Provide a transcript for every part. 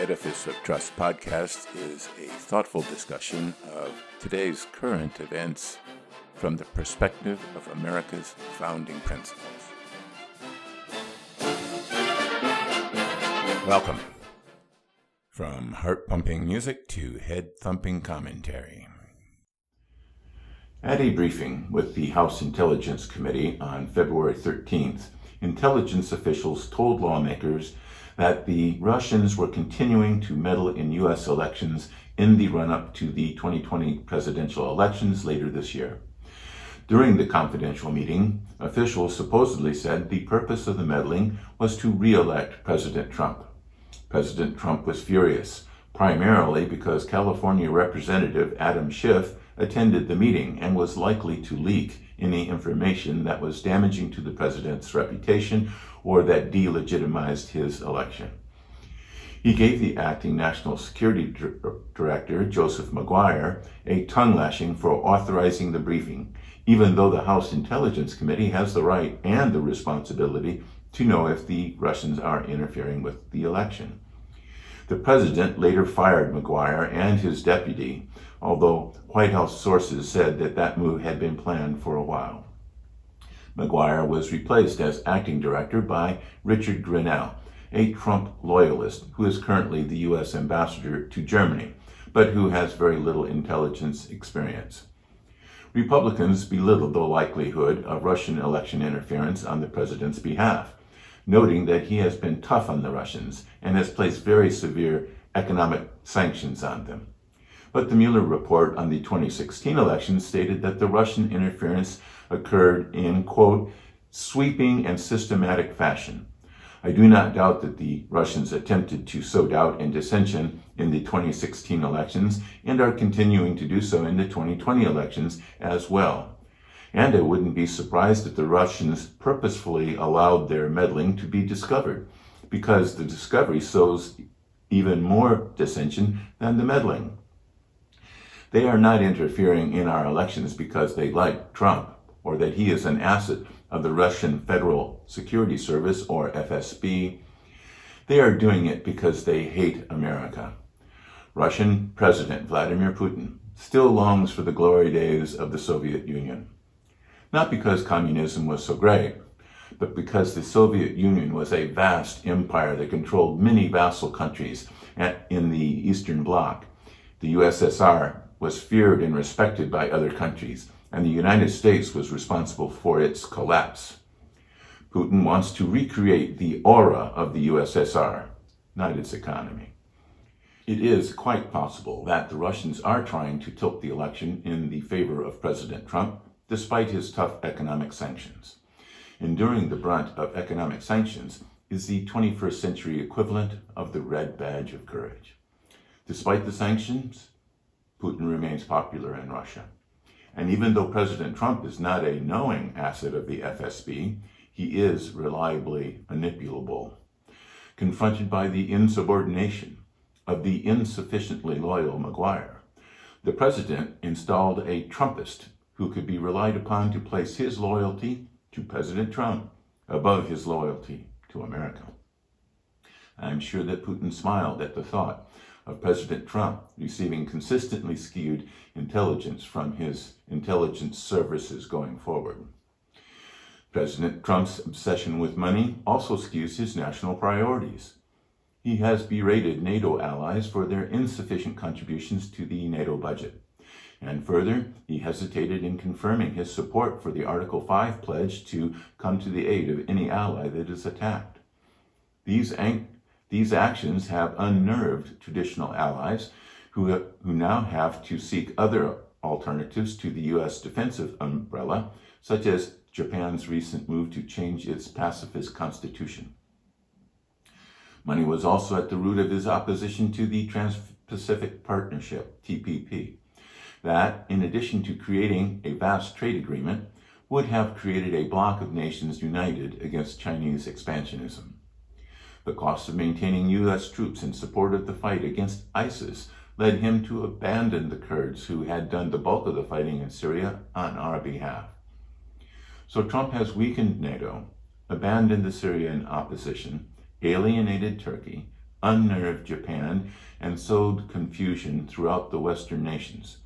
Edifice of Trust podcast is a thoughtful discussion of today's current events from the perspective of America's founding principles. Welcome. From heart-pumping music to head-thumping commentary. At a briefing with the House Intelligence Committee on February 13th, intelligence officials told lawmakers that the Russians were continuing to meddle in U.S. elections in the run-up to the 2020 presidential elections later this year. During the confidential meeting, officials supposedly said the purpose of the meddling was to re-elect President Trump. President Trump was furious, primarily because California Representative Adam Schiff attended the meeting and was likely to leak any information that was damaging to the president's reputation or that delegitimized his election. He gave the acting National Security Director, Joseph Maguire, a tongue-lashing for authorizing the briefing, even though the House Intelligence Committee has the right and the responsibility to know if the Russians are interfering with the election. The president later fired Maguire and his deputy, although White House sources said that move had been planned for a while. Maguire was replaced as acting director by Richard Grenell, a Trump loyalist who is currently the U.S. ambassador to Germany, but who has very little intelligence experience. Republicans belittled the likelihood of Russian election interference on the president's behalf, noting that he has been tough on the Russians and has placed very severe economic sanctions on them. But the Mueller report on the 2016 election stated that the Russian interference occurred in, quote, sweeping and systematic fashion. I do not doubt that the Russians attempted to sow doubt and dissension in the 2016 elections and are continuing to do so in the 2020 elections as well. And I wouldn't be surprised if the Russians purposefully allowed their meddling to be discovered, because the discovery sows even more dissension than the meddling. They are not interfering in our elections because they like Trump or that he is an asset of the Russian Federal Security Service, or FSB. They are doing it because they hate America. Russian President Vladimir Putin still longs for the glory days of the Soviet Union. Not because communism was so great, but because the Soviet Union was a vast empire that controlled many vassal countries in the Eastern Bloc. The USSR was feared and respected by other countries, and the United States was responsible for its collapse. Putin wants to recreate the aura of the USSR, not its economy. It is quite possible that the Russians are trying to tilt the election in the favor of President Trump, despite his tough economic sanctions. Enduring the brunt of economic sanctions is the 21st century equivalent of the red badge of courage. Despite the sanctions, Putin remains popular in Russia. And even though President Trump is not a knowing asset of the FSB, he is reliably manipulable. Confronted by the insubordination of the insufficiently loyal Maguire, the president installed a Trumpist who could be relied upon to place his loyalty to President Trump above his loyalty to America. I'm sure that Putin smiled at the thought of President Trump receiving consistently skewed intelligence from his intelligence services going forward. President Trump's obsession with money also skews his national priorities. He has berated NATO allies for their insufficient contributions to the NATO budget. And further, he hesitated in confirming his support for the Article 5 pledge to come to the aid of any ally that is attacked. These actions have unnerved traditional allies who now have to seek other alternatives to the U.S. defensive umbrella, such as Japan's recent move to change its pacifist constitution. Money was also at the root of his opposition to the Trans-Pacific Partnership, TPP. That, in addition to creating a vast trade agreement, would have created a bloc of nations united against Chinese expansionism. The cost of maintaining U.S. troops in support of the fight against ISIS led him to abandon the Kurds who had done the bulk of the fighting in Syria on our behalf. So Trump has weakened NATO, abandoned the Syrian opposition, alienated Turkey, unnerved Japan and sowed confusion throughout the Western nations.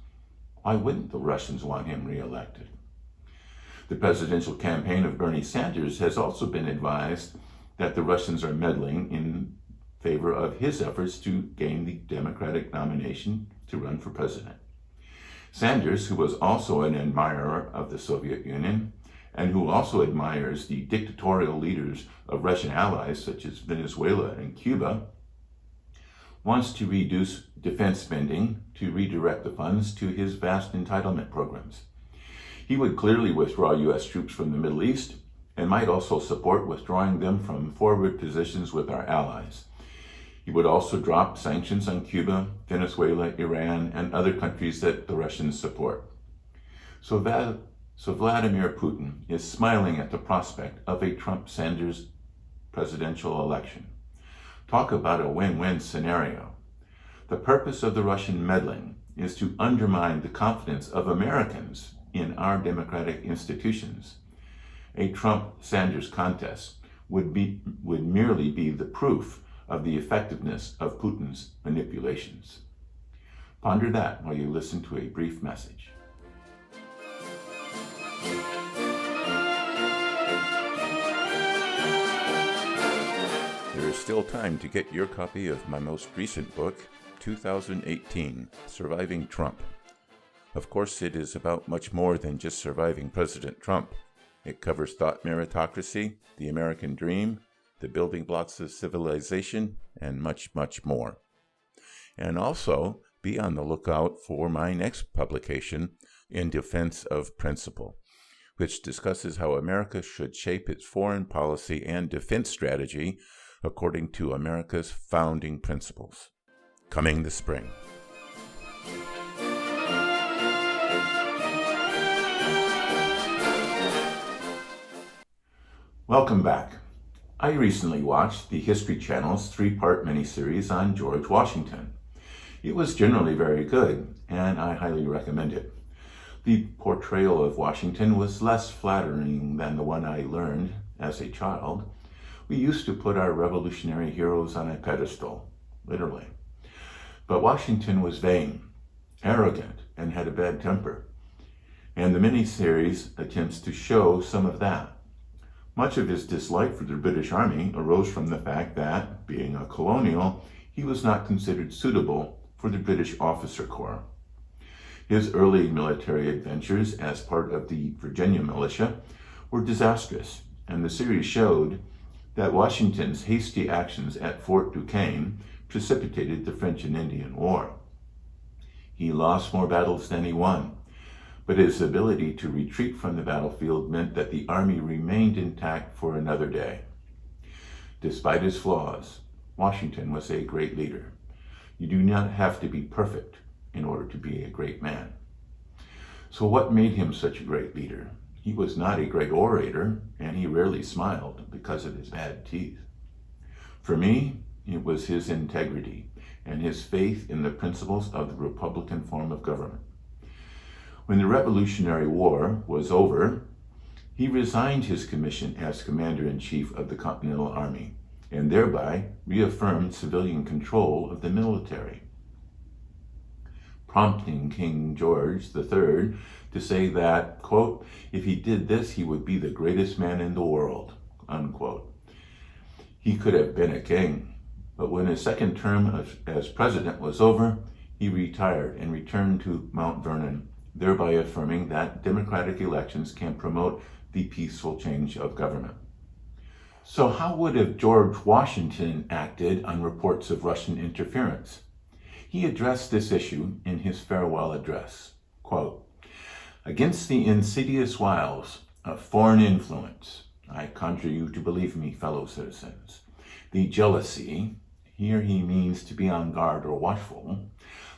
Why wouldn't the Russians want him reelected? The presidential campaign of Bernie Sanders has also been advised that the Russians are meddling in favor of his efforts to gain the Democratic nomination to run for president. Sanders, who was also an admirer of the Soviet Union, and who also admires the dictatorial leaders of Russian allies such as Venezuela and Cuba, wants to reduce defense spending to redirect the funds to his vast entitlement programs. He would clearly withdraw U.S. troops from the Middle East and might also support withdrawing them from forward positions with our allies. He would also drop sanctions on Cuba, Venezuela, Iran, and other countries that the Russians support. So Vladimir Putin is smiling at the prospect of a Trump-Sanders presidential election. Talk about a win-win scenario. The purpose of the Russian meddling is to undermine the confidence of Americans in our democratic institutions. A Trump-Sanders contest would merely be the proof of the effectiveness of Putin's manipulations. Ponder that while you listen to a brief message. There is still time to get your copy of my most recent book, 2018, Surviving Trump. Of course, it is about much more than just surviving President Trump. It covers thought meritocracy, the American dream, the building blocks of civilization, and much, much more. And also, be on the lookout for my next publication, In Defense of Principle, which discusses how America should shape its foreign policy and defense strategy according to America's founding principles. Coming this spring. Welcome back. I recently watched the History Channel's 3-part miniseries on George Washington. It was generally very good, and I highly recommend it. The portrayal of Washington was less flattering than the one I learned as a child. We used to put our revolutionary heroes on a pedestal, literally. But Washington was vain, arrogant, and had a bad temper. And the miniseries attempts to show some of that. Much of his dislike for the British Army arose from the fact that, being a colonial, he was not considered suitable for the British officer corps. His early military adventures as part of the Virginia militia were disastrous, and the series showed that Washington's hasty actions at Fort Duquesne precipitated the French and Indian War. He lost more battles than he won, but his ability to retreat from the battlefield meant that the army remained intact for another day. Despite his flaws, Washington was a great leader. You do not have to be perfect in order to be a great man. So what made him such a great leader? He was not a great orator, and he rarely smiled because of his bad teeth. For me, it was his integrity and his faith in the principles of the Republican form of government. When the Revolutionary War was over, he resigned his commission as Commander-in-Chief of the Continental Army and thereby reaffirmed civilian control of the military, prompting King George III to say that, quote, if he did this, he would be the greatest man in the world, unquote. He could have been a king, but when his second term as president was over, he retired and returned to Mount Vernon, thereby affirming that democratic elections can promote the peaceful change of government. So how would have George Washington acted on reports of Russian interference? He addressed this issue in his farewell address, quote, against the insidious wiles of foreign influence, I conjure you to believe me, fellow citizens, the jealousy, here he means to be on guard or watchful,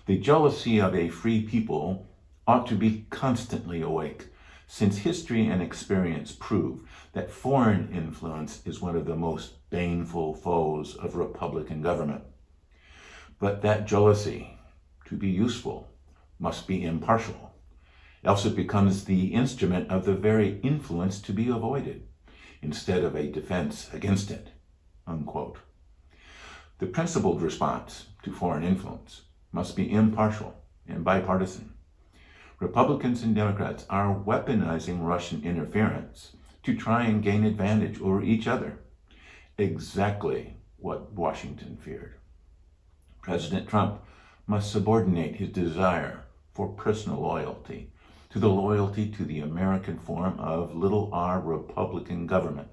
the jealousy of a free people ought to be constantly awake, since history and experience prove that foreign influence is one of the most baneful foes of Republican government. But that jealousy, to be useful, must be impartial, else it becomes the instrument of the very influence to be avoided, instead of a defense against it, unquote. The principled response to foreign influence must be impartial and bipartisan. Republicans and Democrats are weaponizing Russian interference to try and gain advantage over each other. Exactly what Washington feared. President Trump must subordinate his desire for personal loyalty to the loyalty to the American form of little r Republican government,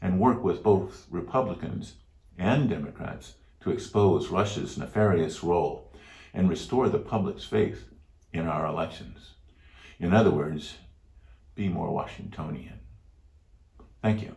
and work with both Republicans and Democrats to expose Russia's nefarious role and restore the public's faith in our elections. In other words, be more Washingtonian. Thank you.